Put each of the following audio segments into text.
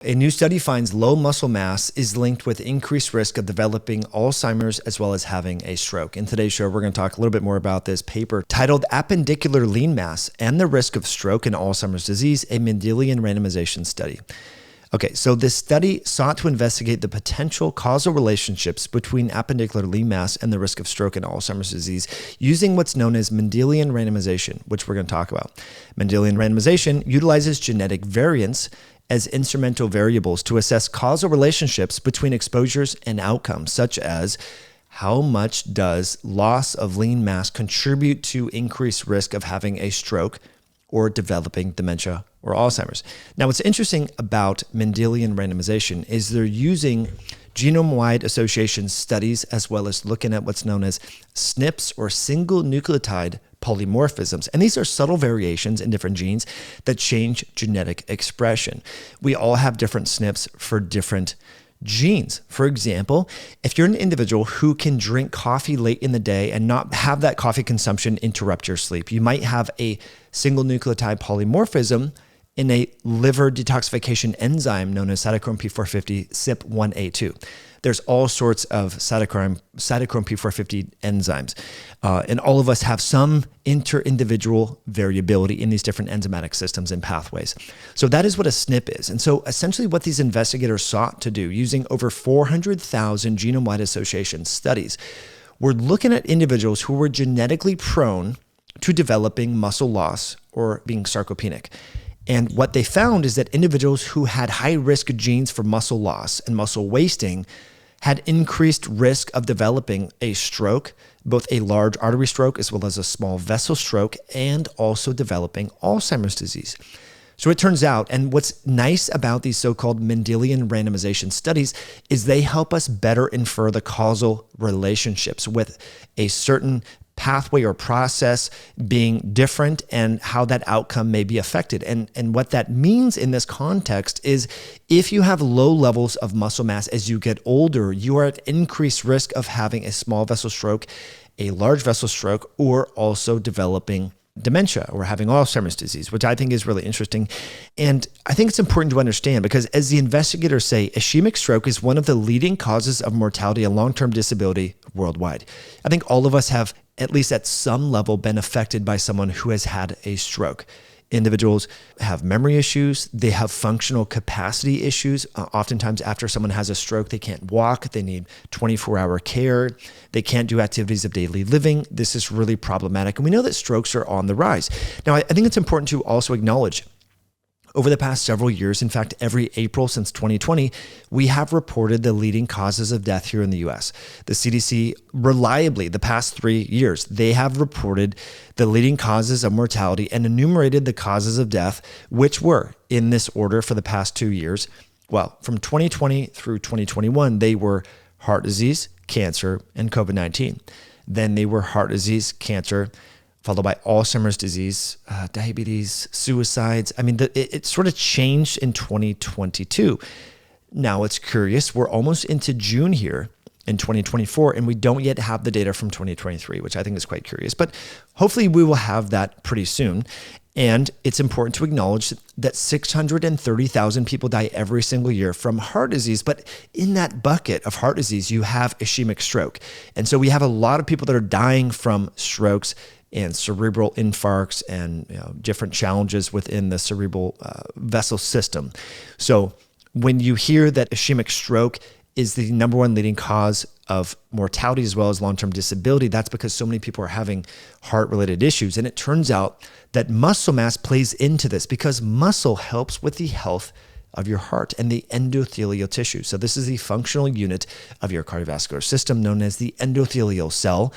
A new study finds low muscle mass is linked with increased risk of developing Alzheimer's as well as having a stroke. In today's show, we're going to talk a little bit more about this paper titled Appendicular Lean Mass and the Risk of Stroke and Alzheimer's Disease, a Mendelian Randomization Study. Okay, so this study sought to investigate the potential causal relationships between appendicular lean mass and the risk of stroke and Alzheimer's disease using what's known as Mendelian randomization, which we're going to talk about. Mendelian randomization utilizes genetic variants as instrumental variables to assess causal relationships between exposures and outcomes, such as how much does loss of lean mass contribute to increased risk of having a stroke or developing dementia or Alzheimer's. Now, what's interesting about Mendelian randomization is they're using genome-wide association studies as well as looking at what's known as SNPs or single nucleotide polymorphisms. And these are subtle variations in different genes that change genetic expression. We all have different SNPs for different genes. For example, if you're an individual who can drink coffee late in the day and not have that coffee consumption interrupt your sleep, you might have a single nucleotide polymorphism in a liver detoxification enzyme known as cytochrome P450 CYP1A2. There's all sorts of cytochrome P450 enzymes. And all of us have some inter-individual variability in these different enzymatic systems and pathways. So that is what a SNP is. And so essentially what these investigators sought to do using over 400,000 genome-wide association studies, were looking at individuals who were genetically prone to developing muscle loss or being sarcopenic. And what they found is that individuals who had high-risk genes for muscle loss and muscle wasting had increased risk of developing a stroke, both a large artery stroke as well as a small vessel stroke, and also developing Alzheimer's disease. So it turns out, and what's nice about these so-called Mendelian randomization studies is they help us better infer the causal relationships with a certain pathway or process being different and how that outcome may be affected. And what that means in this context is if you have low levels of muscle mass as you get older, you are at increased risk of having a small vessel stroke, a large vessel stroke, or also developing dementia or having Alzheimer's disease, which I think is really interesting. And I think it's important to understand because as the investigators say, ischemic stroke is one of the leading causes of mortality and long-term disability worldwide. I think all of us have, at least at some level, been affected by someone who has had a stroke. Individuals have memory issues. They have functional capacity issues. Oftentimes after someone has a stroke, they can't walk. They need 24-hour care. They can't do activities of daily living. This is really problematic. And we know that strokes are on the rise. Now, I think it's important to also acknowledge over the past several years, in fact, every April since 2020, we have reported the leading causes of death here in the US. The CDC reliably, the past 3 years, they have reported the leading causes of mortality and enumerated the causes of death, which were in this order for the past 2 years. Well, from 2020 through 2021, they were heart disease, cancer, and COVID-19. Then they were heart disease, cancer, followed by Alzheimer's disease, diabetes, suicides. I mean, it sort of changed in 2022. Now it's curious, we're almost into June here in 2024, and we don't yet have the data from 2023, which I think is quite curious. But hopefully we will have that pretty soon. And it's important to acknowledge that 630,000 people die every single year from heart disease. But in that bucket of heart disease, you have ischemic stroke. And so we have a lot of people that are dying from strokes and cerebral infarcts and different challenges within the cerebral vessel system. So when you hear that ischemic stroke is the number one leading cause of mortality as well as long-term disability, that's because so many people are having heart-related issues. And it turns out that muscle mass plays into this because muscle helps with the health of your heart and the endothelial tissue. So this is the functional unit of your cardiovascular system known as the endothelial cell.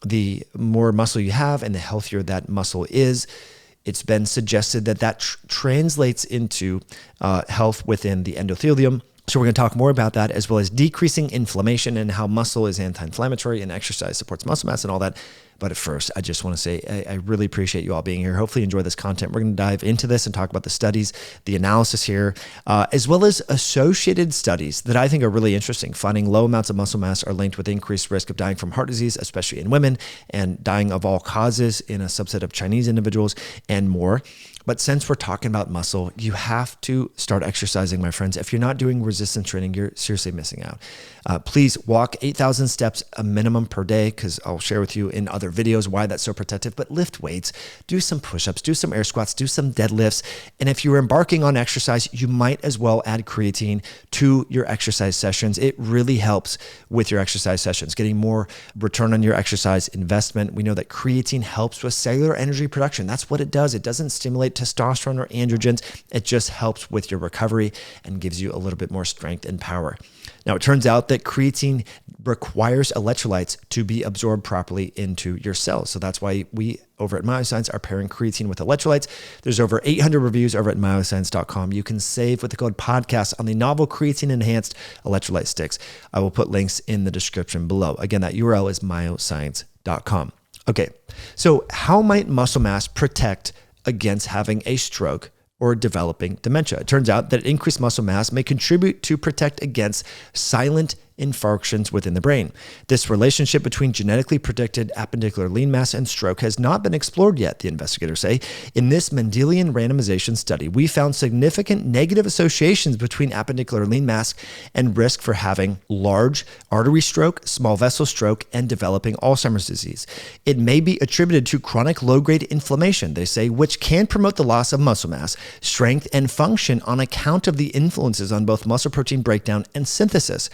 The more muscle you have and the healthier that muscle is, it's been suggested that that translates into health within the endothelium. So we're going to talk more about that as well as decreasing inflammation and how muscle is anti-inflammatory and exercise supports muscle mass and all that. But at first, I just want to say I really appreciate you all being here. Hopefully you enjoy this content. We're going to dive into this and talk about the studies, the analysis here, as well as associated studies that I think are really interesting. Finding low amounts of muscle mass are linked with increased risk of dying from heart disease, especially in women, and dying of all causes in a subset of Chinese individuals, and more. But since we're talking about muscle, you have to start exercising, my friends. If you're not doing resistance training, you're seriously missing out. Please walk 8,000 steps a minimum per day, because I'll share with you in other videos why that's so protective. But lift weights, do some push-ups, do some air squats, do some deadlifts. And if you're embarking on exercise, you might as well add creatine to your exercise sessions. It really helps with your exercise sessions, getting more return on your exercise investment. We know that creatine helps with cellular energy production. That's what it does. It doesn't stimulate testosterone or androgens. It just helps with your recovery and gives you a little bit more strength and power. Now, it turns out that creatine requires electrolytes to be absorbed properly into your cells. So that's why we over at Myoscience are pairing creatine with electrolytes. There's over 800 reviews over at myoscience.com. You can save with the code podcast on the novel creatine enhanced electrolyte sticks. I will put links in the description below. Again, that URL is myoscience.com. Okay, so how might muscle mass protect against having a stroke or developing dementia? It turns out that increased muscle mass may contribute to protect against silent infarctions within the brain. This relationship between genetically predicted appendicular lean mass and stroke has not been explored yet, the investigators say. In this Mendelian randomization study, we found significant negative associations between appendicular lean mass and risk for having large artery stroke, small vessel stroke, and developing Alzheimer's disease. It may be attributed to chronic low-grade inflammation, they say, which can promote the loss of muscle mass, strength, and function on account of the influences on both muscle protein breakdown and synthesis.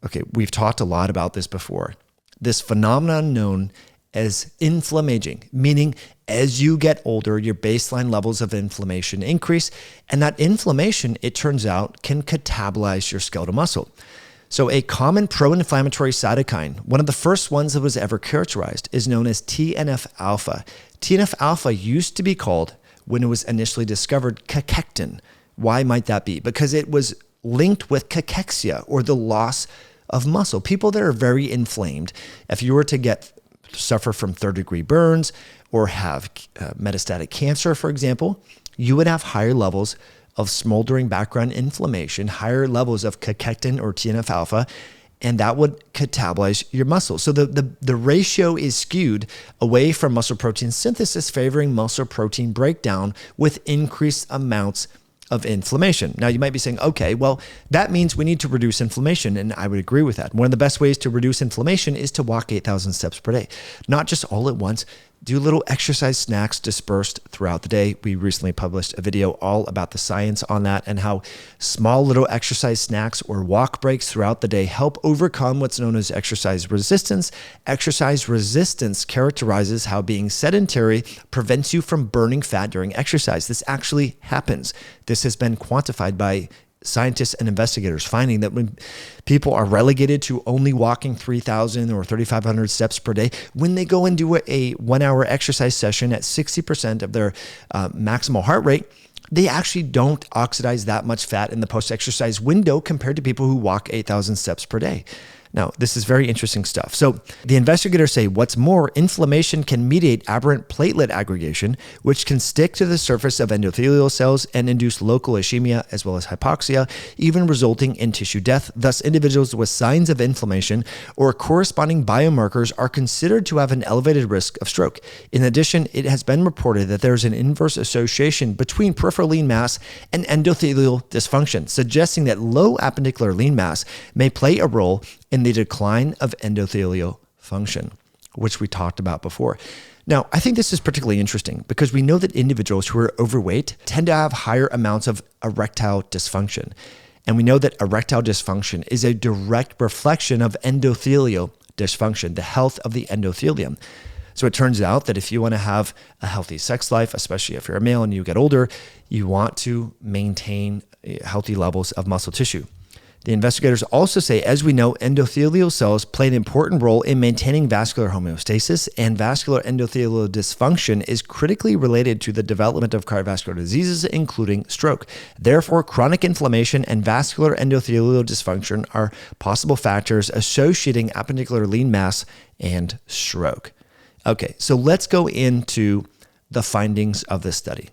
Okay, we've talked a lot about this before. This phenomenon known as inflammaging, meaning as you get older, your baseline levels of inflammation increase, and that inflammation, it turns out, can catabolize your skeletal muscle. So a common pro-inflammatory cytokine, one of the first ones that was ever characterized, is known as TNF-alpha. TNF-alpha used to be called, when it was initially discovered, cachectin. Why might that be? Because it was linked with cachexia, or the loss of muscle. People that are very inflamed, if you were to suffer from third-degree burns or have metastatic cancer, for example, you would have higher levels of smoldering background inflammation, higher levels of cachectin or TNF-alpha, and that would catabolize your muscle. So the ratio is skewed away from muscle protein synthesis, favoring muscle protein breakdown with increased amounts of inflammation. Now, you might be saying, okay, well, that means we need to reduce inflammation, and I would agree with that. One of the best ways to reduce inflammation is to walk 8,000 steps per day, not just all at once. Do little exercise snacks dispersed throughout the day. We recently published a video all about the science on that and how small little exercise snacks or walk breaks throughout the day help overcome what's known as exercise resistance. Exercise resistance characterizes how being sedentary prevents you from burning fat during exercise. This actually happens. This has been quantified by scientists and investigators, finding that when people are relegated to only walking 3,000 or 3,500 steps per day, when they go and do a 1-hour exercise session at 60% of their maximal heart rate, they actually don't oxidize that much fat in the post-exercise window compared to people who walk 8,000 steps per day. Now, this is very interesting stuff. So the investigators say, what's more, inflammation can mediate aberrant platelet aggregation, which can stick to the surface of endothelial cells and induce local ischemia as well as hypoxia, even resulting in tissue death. Thus, individuals with signs of inflammation or corresponding biomarkers are considered to have an elevated risk of stroke. In addition, it has been reported that there's an inverse association between peripheral lean mass and endothelial dysfunction, suggesting that low appendicular lean mass may play a role in the decline of endothelial function, which we talked about before. Now, I think this is particularly interesting because we know that individuals who are overweight tend to have higher amounts of erectile dysfunction. And we know that erectile dysfunction is a direct reflection of endothelial dysfunction, the health of the endothelium. So it turns out that if you want to have a healthy sex life, especially if you're a male and you get older, you want to maintain healthy levels of muscle tissue. The investigators also say, as we know, endothelial cells play an important role in maintaining vascular homeostasis, and vascular endothelial dysfunction is critically related to the development of cardiovascular diseases, including stroke. Therefore, chronic inflammation and vascular endothelial dysfunction are possible factors associating appendicular lean mass and stroke. Okay, so let's go into the findings of this study.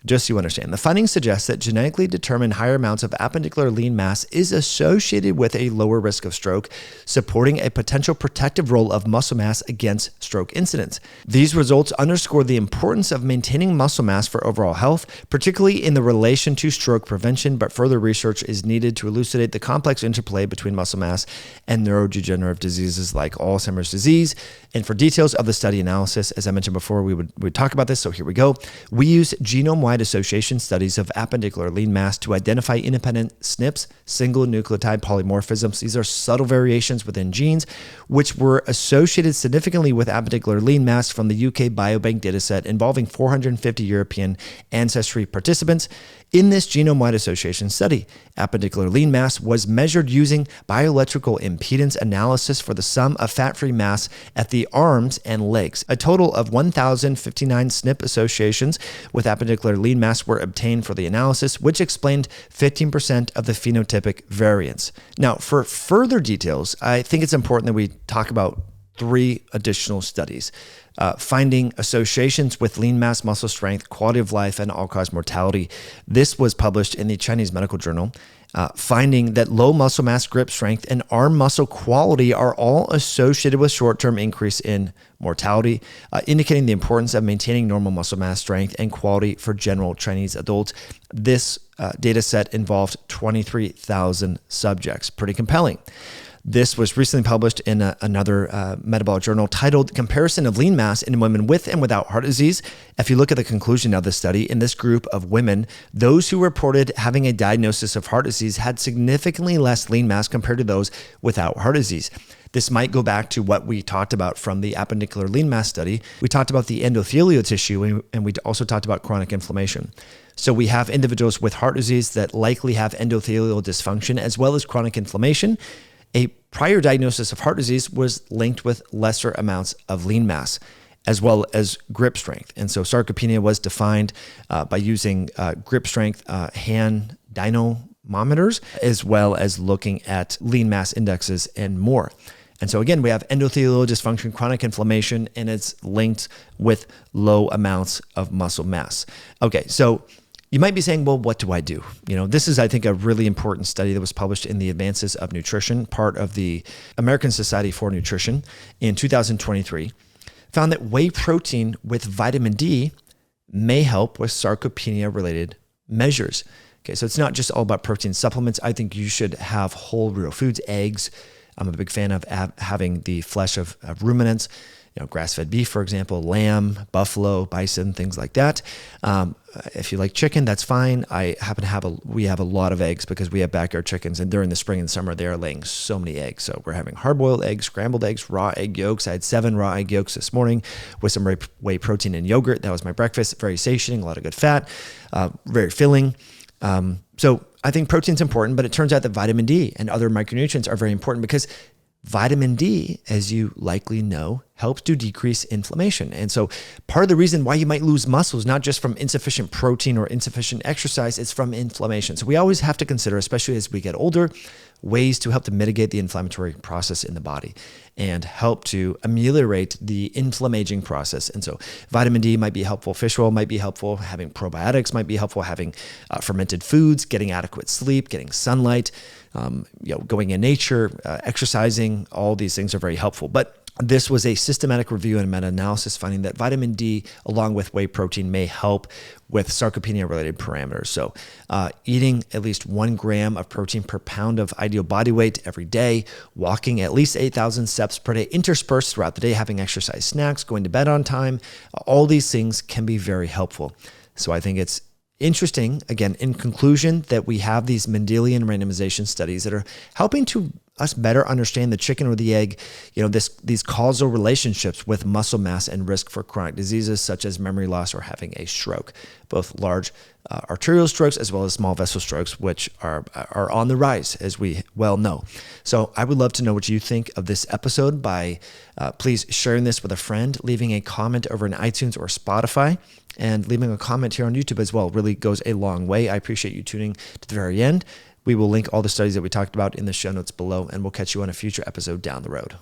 Just so you understand, the findings suggest that genetically determined higher amounts of appendicular lean mass is associated with a lower risk of stroke, supporting a potential protective role of muscle mass against stroke incidence. These results underscore the importance of maintaining muscle mass for overall health, particularly in the relation to stroke prevention, but further research is needed to elucidate the complex interplay between muscle mass and neurodegenerative diseases like Alzheimer's disease. And for details of the study analysis, as I mentioned before, we would talk about this, so here we go. We use genome-wide association studies of appendicular lean mass to identify independent SNPs, single nucleotide polymorphisms. These are subtle variations within genes, which were associated significantly with appendicular lean mass from the UK Biobank dataset involving 450 European ancestry participants. In this genome-wide association study, appendicular lean mass was measured using bioelectrical impedance analysis for the sum of fat-free mass at the arms and legs. A total of 1,059 SNP associations with appendicular lean mass were obtained for the analysis, which explained 15% of the phenotypic variance. Now, for further details, I think it's important that we talk about 3 additional studies. Finding associations with lean mass, muscle strength, quality of life, and all-cause mortality. This was published in the Chinese Medical Journal. Finding that low muscle mass, grip strength, and arm muscle quality are all associated with short-term increase in mortality, indicating the importance of maintaining normal muscle mass, strength, and quality for general Chinese adults. This data set involved 23,000 subjects. Pretty compelling. This was recently published in another metabolic journal titled Comparison of Lean Mass in Women with and Without Heart Disease. If you look at the conclusion of the study, in this group of women, those who reported having a diagnosis of heart disease had significantly less lean mass compared to those without heart disease. This might go back to what we talked about from the appendicular lean mass study. We talked about the endothelial tissue, and we also talked about chronic inflammation. So we have individuals with heart disease that likely have endothelial dysfunction as well as chronic inflammation. A prior diagnosis of heart disease was linked with lesser amounts of lean mass, as well as grip strength. And so sarcopenia was defined by using grip strength hand dynamometers, as well as looking at lean mass indexes and more. And so again, we have endothelial dysfunction, chronic inflammation, and it's linked with low amounts of muscle mass. Okay, so you might be saying, well, what do I do? This is, I think, a really important study that was published in the Advances of Nutrition, part of the American Society for Nutrition in 2023, found that whey protein with vitamin D may help with sarcopenia-related measures. Okay, so it's not just all about protein supplements. I think you should have whole real foods, eggs. I'm a big fan of having the flesh of ruminants, grass-fed beef, for example, lamb, buffalo, bison, things like that. If you like chicken, that's fine. I happen to we have a lot of eggs because we have backyard chickens, and during the spring and summer, they are laying so many eggs. So we're having hard-boiled eggs, scrambled eggs, raw egg yolks. I had 7 raw egg yolks this morning with some whey protein and yogurt. That was my breakfast. Very satiating, a lot of good fat, very filling. So I think protein's important, but it turns out that vitamin D and other micronutrients are very important because vitamin D, as you likely know, helps to decrease inflammation. And so part of the reason why you might lose muscle is not just from insufficient protein or insufficient exercise, it's from inflammation. So we always have to consider, especially as we get older, ways to help to mitigate the inflammatory process in the body and help to ameliorate the inflammaging process. And so vitamin D might be helpful, fish oil might be helpful, having probiotics might be helpful, having fermented foods, getting adequate sleep, getting sunlight, going in nature, exercising, all these things are very helpful. But this was a systematic review and meta-analysis finding that vitamin D, along with whey protein, may help with sarcopenia-related parameters. So eating at least 1 gram of protein per pound of ideal body weight every day, walking at least 8,000 steps per day, interspersed throughout the day, having exercise snacks, going to bed on time, all these things can be very helpful. So I think it's interesting, again, in conclusion, that we have these Mendelian randomization studies that are helping to us better understand the chicken or the egg, these causal relationships with muscle mass and risk for chronic diseases such as memory loss or having a stroke, both large arterial strokes as well as small vessel strokes, which are on the rise, as we well know. So I would love to know what you think of this episode by please sharing this with a friend, leaving a comment over in iTunes or Spotify, and leaving a comment here on YouTube as well. It really goes a long way. I appreciate you tuning to the very end. We will link all the studies that we talked about in the show notes below, and we'll catch you on a future episode down the road.